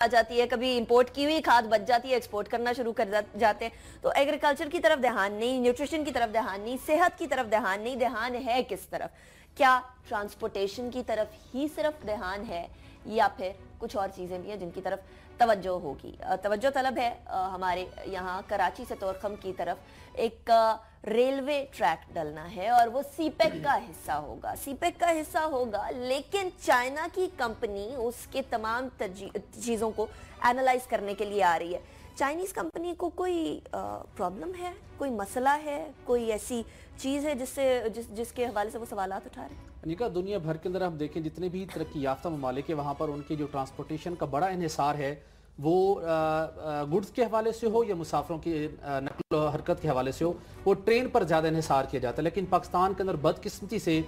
आ जाती है, कभी इंपोर्ट की हुई खाद बच जाती है, एक्सपोर्ट करना शुरू कर जाते हैं। तो एग्रीकल्चर की तरफ ध्यान नहीं, न्यूट्रिशन की तरफ ध्यान नहीं, सेहत की तरफ ध्यान नहीं, ध्यान है किस तरफ? क्या ट्रांसपोर्टेशन की तरफ ही सिर्फ ध्यान है या फिर कुछ और चीज़ें भी हैं जिनकी तरफ तवज्जो होगी? तवज्जो तलब है हमारे यहाँ कराची से तोरखम की तरफ एक रेलवे ट्रैक डलना है और वो सीपेक का हिस्सा होगा। सीपेक का हिस्सा होगा, लेकिन चाइना की कंपनी उसके तमाम चीज़ों को एनालाइज करने के लिए आ रही है। चाइनीज़ कंपनी को कोई प्रॉब्लम है, कोई मसला है, कोई ऐसी चीज़ है जिसके हवाले से वो सवालात उठा रहे हैं? अनिका, दुनिया भर के अंदर हम देखें जितने भी तरक्की याफ्ता ममालिक है, वहाँ पर उनके जो ट्रांसपोर्टेशन का बड़ा इन्हिसार है वो गुड्स के हवाले से हो या मुसाफिरों की नकल हरकत के हवाले से हो, वो ट्रेन पर ज़्यादा इन्हिसार किया जाता है। लेकिन पाकिस्तान के अंदर बदकिस्मती से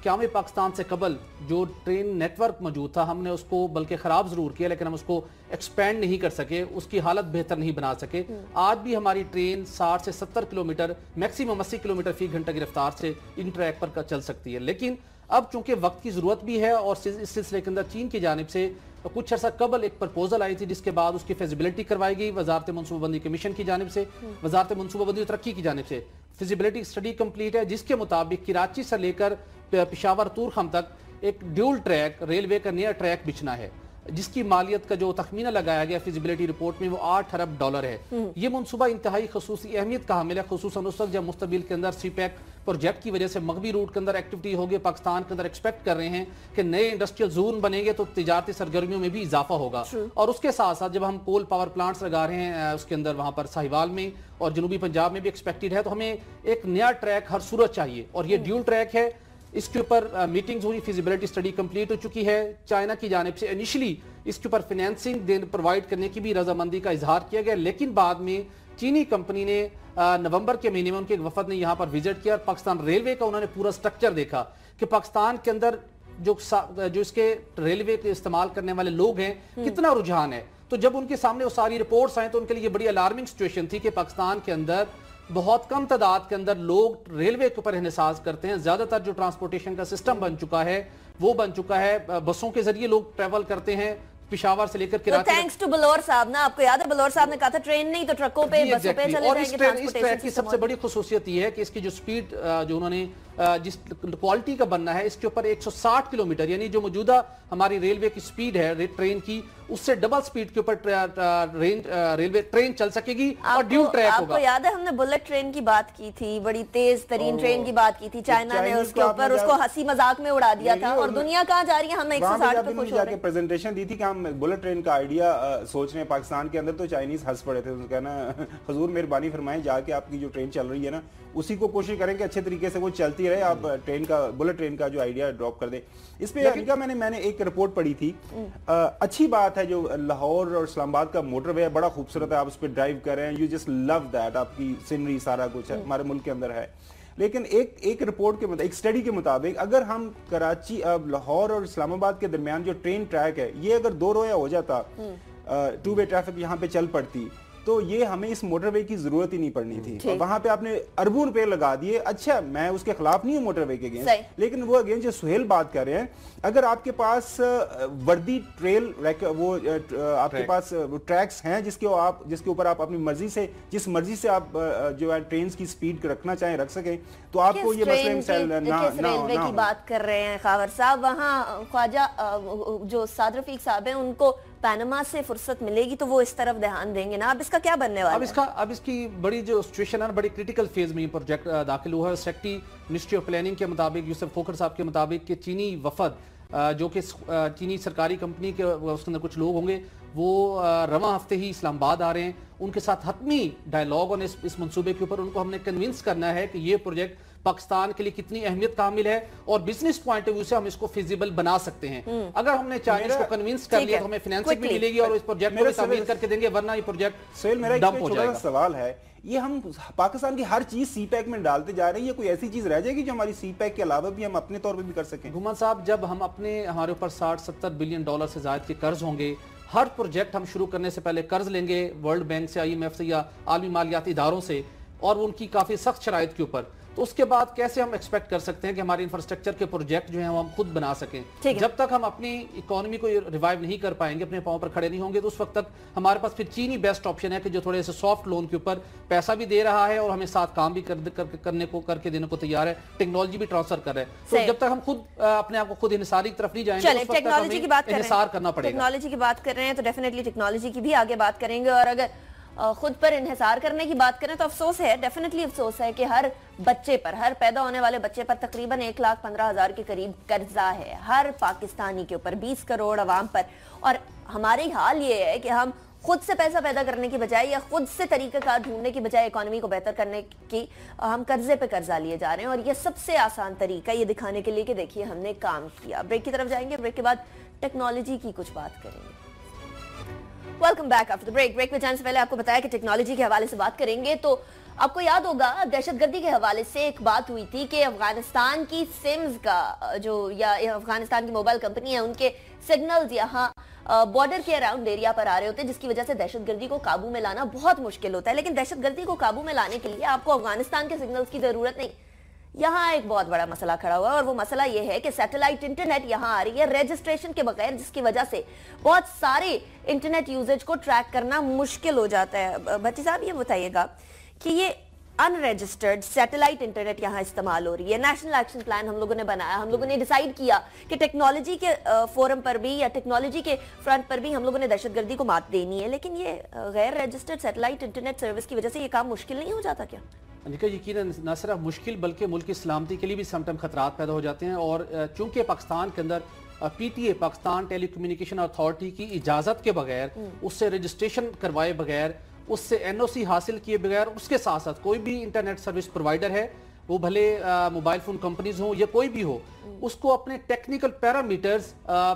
क़याम पाकिस्तान से कबल जो ट्रेन नेटवर्क मौजूद था, हमने उसको बल्कि ख़राब ज़रूर किया, लेकिन हम उसको एक्सपेंड नहीं कर सके, उसकी हालत बेहतर नहीं बना सके। आज भी हमारी ट्रेन 60 से 70 किलोमीटर, मैक्सिमम 80 किलोमीटर फी घंटा की रफ्तार से इन ट्रैक पर चल सकती है। लेकिन अब चूंकि वक्त की ज़रूरत भी है और इस सिलसिले के अंदर चीन की जानिब से कुछ अर्सा कबल एक प्रपोजल आई थी, जिसके बाद उसकी फिजिबिलिटी करवाई गई वजारत मनसूबाबंदी कमीशन की जानिब से, वजारत मनसूबाबंदी और तरक्की की जानिब से फिजिबिलिटी स्टडी कंप्लीट है, जिसके मुताबिक कराची से लेकर पेशावर तूरखम तक एक ड्यूल ट्रैक रेलवे का नया ट्रैक बिछना है, जिसकी मालियत का जो तखमीना लगाया गया फिजिबिलिटी रिपोर्ट में वो $8 अरब है। ये मनसूबा इंतहाई खसूसी अहमियत का हामिल है, खुसूसन उस वक्त जब मुस्तबिल के अंदर सीपैक प्रोजेक्ट की वजह से मगबी रूट के अंदर एक्टिविटी होगी। पाकिस्तान के अंदर एक्सपेक्ट कर रहे हैं कि नए इंडस्ट्रियल जोन बनेंगे तो तिजारती सरगर्मियों में भी इजाफा होगा। और उसके साथ साथ जब हम कोल पावर प्लांट्स लगा रहे हैं उसके अंदर, वहां पर साहिवाल में और जनूबी पंजाब में भी एक्सपेक्टेड है, तो हमें एक नया ट्रैक हर सूरत चाहिए और ये ड्यूल ट्रैक है। इसके ऊपर मीटिंग्स हुई, फिजिबिलिटी स्टडी कंप्लीट हो चुकी है। चाइना की जानिब से इनिशियली इसके ऊपर फाइनेंसिंग प्रोवाइड करने की भी रजामंदी का इजहार किया गया, लेकिन बाद में चीनी कंपनी ने नवंबर के महीने में उनके एक वफद ने यहाँ पर विजिट किया और पाकिस्तान रेलवे का उन्होंने पूरा स्ट्रक्चर देखा कि पाकिस्तान के अंदर जो इसके रेलवे के इस्तेमाल करने वाले लोग हैं कितना रुझान है। तो जब उनके सामने वो सारी रिपोर्ट्स आई तो उनके लिए बड़ी अलार्मिंग सिचुएशन थी कि पाकिस्तान के अंदर बहुत कम तादाद के अंदर लोग रेलवे के ऊपर इन्हिसार करते हैं। ज्यादातर जो ट्रांसपोर्टेशन का सिस्टम बन चुका है वो बन चुका है बसों के जरिए लोग ट्रेवल करते हैं पेशावर से लेकर कराची। थैंक्स टू बलौर साहब ना, आपको याद है बलौर साहब ने कहा था ट्रेन नहीं तो ट्रकों पे, बसों पे चले और इस ट्रैक की सबसे बड़ी खुसूसियत ये है कि इसकी जो स्पीड जो उन्होंने जिस क्वालिटी का बनना है, इसके ऊपर 160 किलोमीटर यानी जो मौजूदा हमारी रेलवे की स्पीड है ट्रेन की, उससे डबल स्पीड के ऊपर रेलवे ट्रेन चल सकेगी और ड्यूल ट्रैक होगा। आपको याद है हमने बुलेट ट्रेन की बात की थी, बड़ी तेज तरीन ट्रेन की बात की थी, चाइना ने उसके ऊपर उसको हंसी मजाक में उड़ा दिया था और दुनिया कहाँ जा रही है, हम 160 पे खुश हो रहे हैं। प्रेजेंटेशन दी थी कि हम बुलेट ट्रेन का आइडिया सोच रहे हैं पाकिस्तान के अंदर, तो चाइनीज हंस पड़े थे। कहना हुजूर मेहरबानी फरमाएं, जाके आपकी जो ट्रेन चल रही है ना उसी को कोशिश करें कि अच्छे तरीके से वो चलती रहे, आप ट्रेन का बुलेट ट्रेन का जो आइडिया ड्रॉप कर दे। इस पे अनिका मैंने एक रिपोर्ट पढ़ी थी, अच्छी बात है जो लाहौर और इस्लामाबाद का मोटरवे है, बड़ा खूबसूरत है, आप उस पर ड्राइव कर रहे हैं, यू जस्ट लव दैट, आपकी सीनरी सारा कुछ है हमारे मुल्क के अंदर है। लेकिन एक रिपोर्ट के एक स्टडी के मुताबिक अगर हम कराची लाहौर और इस्लामाबाद के दरमियान जो ट्रेन ट्रैक है ये अगर 2 रोया हो जाता, 2 वे ट्रैफिक यहाँ पे चल पड़ती, तो ये हमें इस मोटरवे की जरूरत ही नहीं पड़नी थी। और वहां पे आपने अरबों रुपए लगा दिए। अच्छा, मैं उसके खिलाफ नहीं हूँ मोटरवे के अगेंस्ट, लेकिन वो अगेंस्ट जो सुहेल बात कर रहे हैं, अगर आपके पास वर्दी ट्रेल वो आपके पास ट्रैक्स हैं जिसके ऊपर आप अपनी मर्जी से जिस मर्जी से आप जो है ट्रेन की स्पीड रखना चाहें रख सकें, तो आपको ये मसले रेलवे की बात कर रहे हैं खावर साहब, वहाँ ख्वाजा जो साद रफीक साहब हैं उनको पैनमा से फुर्सत मिलेगी तो वो इस तरफ ध्यान देंगे ना। अब इसका क्या बनने वाला है? अब इसकी बड़ी जो सिचुएशन है, बड़ी क्रिटिकल फेज में प्रोजेक्ट दाखिल हुआ है। सेक्रेटरी मिनिस्ट्री ऑफ प्लानिंग के मुताबिक, यूसुफ खोखर साहब के मुताबिक, कि चीनी वफद जो कि चीनी सरकारी कंपनी के उसके अंदर कुछ लोग होंगे, वो रवां हफ्ते ही इस्लामाबाद आ रहे हैं। उनके साथ हतमी डायलॉग और इस मंसूबे के ऊपर उनको हमने कन्विंस करना है कि ये प्रोजेक्ट पाकिस्तान के लिए कितनी अहमियत का हामिल है और बिजनेस पॉइंट ऑफ व्यू से हम इसको फिजिबल बना सकते हैं। अगर हमने चाइनीज को कन्विंस कर लिया तो हमें फाइनेंसिंग भी मिलेगी और इस प्रोजेक्ट को तामील करके देंगे, वरना ये प्रोजेक्ट डंप हो जाएगा। सवाल है, ये हम पाकिस्तान की हर चीज सीपैक में डालते जा रहे हैं, ये कोई ऐसी चीज रह जाएगी जो हमारी सीपैक के अलावा भी हम अपने तौर पे भी कर सकें? घुमान साहब, जब हमारे ऊपर 60-70 बिलियन डॉलर से ज्यादा के कर्ज होंगे, हर प्रोजेक्ट हम शुरू करने से पहले कर्ज लेंगे वर्ल्ड बैंक से, IMF से या आलमी मालियाती इदारों से, और उनकी काफी सख्त शराइत के ऊपर, تو اس کے بعد کیسے ہم ایکسپیکٹ کر سکتے ہیں کہ ہمارے انفراسٹرکچر کے پروجیکٹ جو ہیں وہ ہم خود بنا سکیں؟ جب تک ہم اپنی اکانومی کو ریوائیو نہیں کر پائیں گے، اپنے پاؤں پر کھڑے نہیں ہوں گے، تو اس وقت تک ہمارے پاس پھر چین ہی بیسٹ آپشن ہے کہ جو تھوڑے سے سافٹ لون کے اوپر پیسہ بھی دے رہا ہے اور ہمیں ساتھ کام بھی کر کے دینے کو تیار ہے، ٹیکنالوجی بھی ٹرانسفر کر رہے ہیں. تو جب تک ہم خود اپنے آپ کو خود انحصاری کی طرف نہیں جائیں گے، اس وقت تک ہمیں انحصار کرنا پڑے گا. ٹیکنالوجی کی بات کر رہے ہیں تو ڈیفینیٹلی ٹیکنالوجی کی بھی آگے بات کریں گے. اور اگر خود پر انحصار کرنے کی بات کریں تو افسوس ہے، ڈیفینیٹلی افسوس ہے کہ ہر بچے پر، ہر پیدا ہونے والے بچے پر تقریباً 1,15,000 کے قریب قرضہ ہے ہر پاکستانی کے اوپر، 20 کروڑ عوام پر. اور ہماری حال یہ ہے کہ ہم خود سے پیسہ پیدا کرنے کی بجائے یا خود سے طریقہ کار ڈھونڈنے کی بجائے اکانومی کو بہتر کرنے کی ہم قرضے پہ قرضہ لیے جا رہے ہیں. اور یہ سب سے آسان طریقہ یہ دکھانے کے لیے کہ دیکھیے ہم نے کام کیا. بریک کی طرف جائیں گے، بریک کے بعد ٹیکنالوجی کی کچھ بات کریں گے. Welcome back after break. Break میں جانے سے پہلے آپ کو بتایا کہ ٹیکنالوجی کے حوالے سے بات کریں گے. تو آپ کو یاد ہوگا دہشت گردی کے حوالے سے ایک بات ہوئی تھی کہ افغانستان کی سمز کا یا افغانستان کی موبائل کمپنی ہے، ان کے سگنلز یہاں بارڈر کے اراؤنڈ ایریا پر آ رہے ہوتے ہیں، جس کی وجہ سے دہشت گردی کو قابو میں لانا بہت مشکل ہوتا ہے. لیکن دہشت گردی کو قابو میں لانے کے لیے آپ کو افغانستان کے سگنلز کی ضرورت نہیں. یہاں ایک بہت بڑا مسئلہ کھڑا ہوا ہے اور وہ مسئلہ یہ ہے کہ سیٹلائٹ انٹرنیٹ یہاں آ رہی ہے رجسٹریشن کے بغیر، جس کی وجہ سے بہت سارے انٹرنیٹ یوزیج کو ٹریک کرنا مشکل ہو جاتا ہے. بچی صاحب یہ بتائیے گا کہ یہ ان رجسٹرڈ سیٹلائٹ انٹرنیٹ یہاں استعمال ہو رہی ہے. نیشنل ایکشن پلان ہم لوگوں نے بنایا، ہم لوگوں نے ڈیسائیڈ کیا کہ ٹیکنالوجی کے فورم پر بھی یا ٹیکنالوجی کے فرنٹ پر بھی ہم لوگوں نے دہشت گردی کو مات دینی ہے، لیکن یہ غیر رجسٹرڈ سیٹلائٹ انٹرنیٹ سروس کی وجہ سے یہ کام مشکل نہیں ہو جاتا کیا؟ یقیناً نہ صرف مشکل بلکہ ملک کی سلامتی کے لیے بھی سم ٹائم خطرات پیدا ہو جاتے ہیں. اور چونکہ پاکستان کے اندر P T A Pakistan telecommunication authority کی اجازت کے بغیر، اس سے رجسٹریشن کروائے بغیر، اس سے این او سی حاصل کیے بغیر، اس کے ساتھ ساتھ کوئی بھی انٹرنیٹ سروس پرووائڈر ہے، وہ بھلے موبائل فون کمپنیز ہوں یا کوئی بھی ہو، اس کو اپنے ٹیکنیکل پیرامیٹرز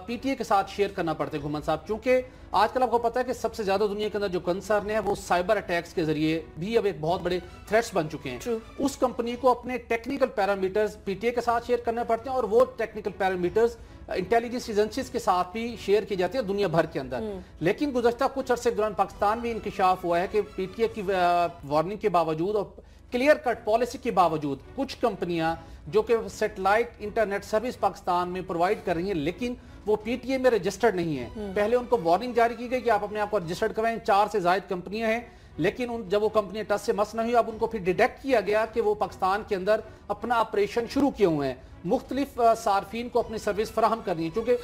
پی ٹی اے کے ساتھ شیئر کرنا پڑتے ہیں. گھومن صاحب، چونکہ آج کل آپ کو پتہ ہے کہ سب سے زیادہ دنیا کے اندر جو کنسرن ہے وہ سائبر اٹیکس کے ذریعے بھی اب ایک بہت بڑے تھریٹس بن چکے ہیں. اس کمپنی کو اپنے ٹیکنیکل پیرامیٹرز پی ٹی اے کے ساتھ شیئر کرنے پڑتے ہیں، اور وہ ٹیکنیکل پیرامیٹرز انٹیلیجنس ایجنسیز کے ساتھ بھی شیئر کی جاتی ہے دنیا بھر کے اندر. لیکن گزشتہ کچھ عرصے کے دوران پاکستان میں انکشاف ہوا ہے کہ پی ٹی اے کی وارننگ کے باوجود اور کلیئر کٹ پالیسی کے باوجود کچھ کمپنیاں جو کہ سیٹلائٹ انٹرنیٹ سروس پاکستان میں پرووائڈ کر رہی ہیں لیکن وہ پی ٹی اے میں رجسٹرڈ نہیں ہیں. پہلے ان کو وارننگ جاری کی گئی کہ آپ اپنے آپ کو رجسٹرڈ کروائیں. 4 سے زائد کمپنیاں ہیں، لیکن جب وہ کمپنیاں ٹچ سے مس نہ ہوئی، اب ان کو پھر ڈیٹیکٹ کیا گیا کہ وہ پاکستان کے اندر اپنا آپریشن شروع کیے ہوئے ہیں، مختلف صارفین کو اپنی سروس فراہم کرنی ہے. چونکہ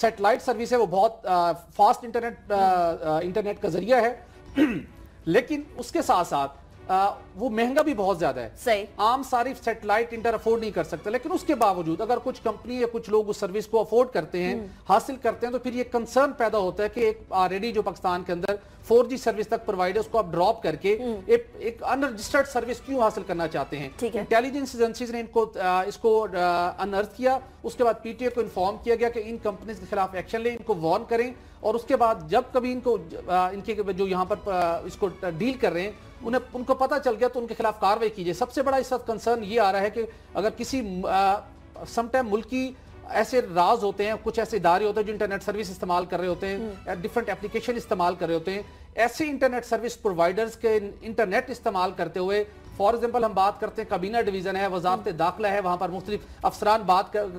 سیٹلائٹ سروس ہے وہ بہت فاسٹ انٹرنیٹ کا ذریعہ ہے، لیکن اس کے ساتھ ساتھ وہ مہنگا بھی بہت زیادہ ہے. صحیح. عام صارف سیٹلائٹ انٹر افورڈ نہیں کر سکتے، لیکن اس کے باوجود اگر کچھ کمپنی یا کچھ لوگ اس سروس کو افورڈ کرتے ہیں، حاصل کرتے ہیں، تو پھر یہ کنسرن پیدا ہوتا ہے کہ ایک آلریڈی جو پاکستان کے اندر 4G سروس تک پرووائڈ ہے اس کو آپ ڈراپ کر کے ایک ان رجسٹرڈ سروس کیوں حاصل کرنا چاہتے ہیں. انٹیلیجنس ایجنسیز نے اس کو انرتھ کیا. اس کے بعد پی ٹی اے کو انفارم کیا گیا کہ ان کمپنیز کے خلاف ایکشن لیں، ان کو وارن کریں، اور اس کے بعد جب کبھی ان کے جو یہاں پر اس کو ڈیل کر رہے ہیں ان کو پتہ چل گیا تو ان کے خلاف کاروائی کیجیے. سب سے بڑا اس وقت کنسرن یہ آ رہا ہے کہ اگر کسی سم ٹائم ملکی ایسے راز ہوتے ہیں، کچھ ایسے ادارے ہوتے ہیں جو انٹرنیٹ سروس استعمال کر رہے ہوتے ہیں، ڈیفرنٹ اپلیکیشن استعمال کر رہے ہوتے ہیں، ایسے انٹرنیٹ سروس پرووائڈرز کے انٹرنیٹ استعمال کرتے ہوئے، فار ایگزامپل ہم بات کرتے ہیں کابینہ ڈویژن ہے، وزارت داخلہ ہے، وہاں پر مختلف افسران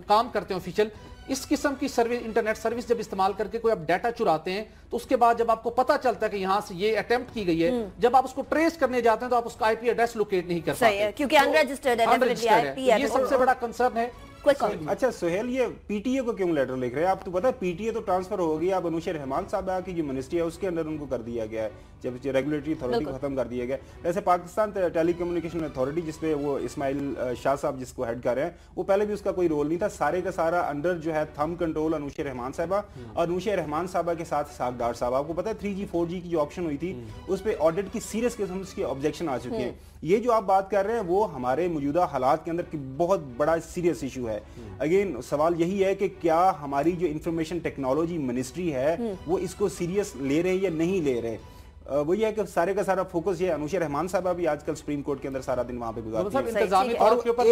کام کرتے ہیں آفیشیل. اس قسم کی انٹرنیٹ سروس جب استعمال کر کے کوئی آپ ڈیٹا چراتے ہیں تو اس کے بعد جب آپ کو پتا چلتا ہے کہ یہاں سے یہ اٹیمپٹ کی گئی ہے، جب آپ اس کو ٹریس کرنے جاتے ہیں تو آپ اس کا آئی پی ایڈریس لوکیٹ نہیں کر پاتے کیونکہ انرجسٹرڈ ہے. یہ سب سے بڑا کنسرن ہے. اچھا سہیل، یہ پی ٹی اے کو کیوں لیٹر لکھ رہے ہیں آپ؟ تو پتا ہے پی ٹی اے تو ٹرانسفر ہو گیا، اب انوشا رحمان صاحبہ کی جو منسٹری ہے اس کے اندر ان کو کر دیا گیا ہے، جب ریگولیٹری اتھارٹی کو ختم کر دیا گیا. ویسے پاکستان ٹیلی کمیونیکیشن اتھارٹی جس پہ وہ اسماعیل شاہ صاحب جس کو ہیڈ کر رہے ہیں، وہ پہلے بھی اس کا کوئی رول نہیں تھا. سارے کا سارا انڈر جو ہے تھم کنٹرول انوشا رحمان صاحبہ، اور انوشا رحمان صاحبہ کے ساتھ اسحاق ڈار صاحب. آپ کو پتا ہے 3G 4G کی جو آپشن ہوئی تھی اس پہ آڈٹ کی سیریس قسم کی آبجیکشن آ چکی ہیں. یہ جو آپ بات کر رہے ہیں وہ ہمارے موجودہ حالات کے اندر کی بہت بڑا سیریس ایشو ہے. اگین سوال یہی ہے کہ کیا ہماری جو انفارمیشن ٹیکنالوجی منسٹری ہے وہ اس کو سیریس لے رہے یا نہیں لے رہے. वही है कि सारे का सारा फोकस ये अनुशा रहमान साहब भी आजकल सुप्रीम कोर्ट के अंदर सारा दिन वहां पे गुजारती है। इंतजामी और तौर के ऊपर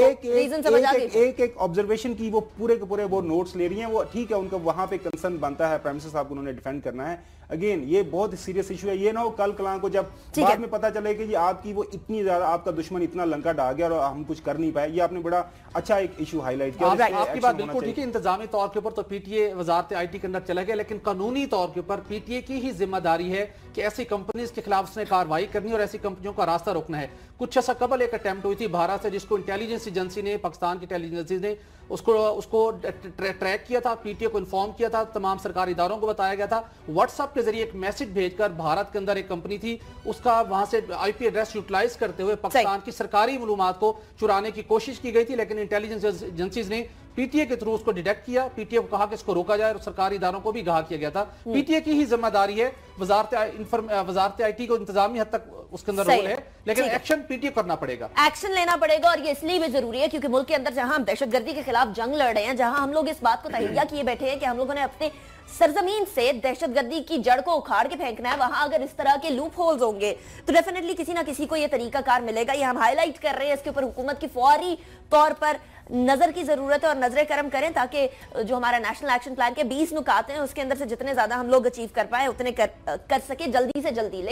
एक ऑब्जर्वेशन की वो पूरे के पूरे वो नोट्स ले रही हैं, वो ठीक है, उनका वहां पे कंसर्न बनता है, प्राइम मिनिस्टर साहब को उन्होंने डिफेंड करना है। अगेन ये बहुत सीरियस इशू है, ये ना हो कल कलां को जब बाद में पता चले कि जी आपकी वो इतनी ज्यादा, आपका दुश्मन इतना लंका ढा गया और हम कुछ कर नहीं पाए। ये आपने बड़ा अच्छा एक इशू हाईलाइट किया। आपकी बात बिल्कुल ठीक है, इंतजामी तौर के ऊपर तो पीटीए वजारत आईटी के अंदर चला गया, लेकिन कानूनी तौर के ऊपर पीटीए की ही जिम्मेदारी है कि ऐसी कंपनीज के खिलाफ उसने कार्रवाई करनी और ऐसी कंपनियों का रास्ता रोकना है। कुछ ऐसा कबल एक अटेम्प्ट हुई थी भारत से, जिसको इंटेलिजेंस एजेंसी ने, पाकिस्तान की इंटेलिजेंसी ने उसको ट्रैक किया था, पीटीए को इन्फॉर्म किया था, तमाम सरकारी इदारों को बताया गया था। व्हाट्सएप के जरिए एक मैसेज भेजकर भारत के अंदर एक कंपनी थी, उसका वहां से आईपी एड्रेस यूटिलाइज करते हुए पाकिस्तान की सरकारी मालूमात को चुराने की कोशिश की गई थी, लेकिन इंटेलिजेंस एजेंसीज ने पीटीए के थ्रू उसको डिटेक्ट किया। पीटीए को कहा कि इसको रोका जाए और सरकारी इदारों को भी आगाह किया गया था। पीटीए की ही जिम्मेदारी है, वजारत आईटी को इंतजामी हद तक उसके अंदर रोल है, लेकिन एक्शन पीटीए करना पड़ेगा, एक्शन लेना पड़ेगा। और ये इसलिए भी जरूरी है क्योंकि मुल्क के अंदर जहां हम दहशतगर्दी के खिलाफ जंग लड़ रहे हैं, जहां हम लोग इस बात को तहैया किए बैठे हैं कि हम लोगों ने अपने सरजमीन से दहशतगर्दी की जड़ को उखाड़ के फेंकना है, वहां अगर इस तरह के लूप होल्स होंगे तो डेफिनेटली किसी ना किसी को ये तरीका कार मिलेगा। ये हम हाईलाइट कर रहे हैं, इसके ऊपर हुकूमत की फौरी तौर पर नजर की जरूरत है और नजर करम करें, ताकि जो हमारा नेशनल एक्शन प्लान के 20 नुकात हैं उसके अंदर से जितने ज्यादा हम लोग अचीव कर पाए उतने कर सके जल्दी से जल्दी।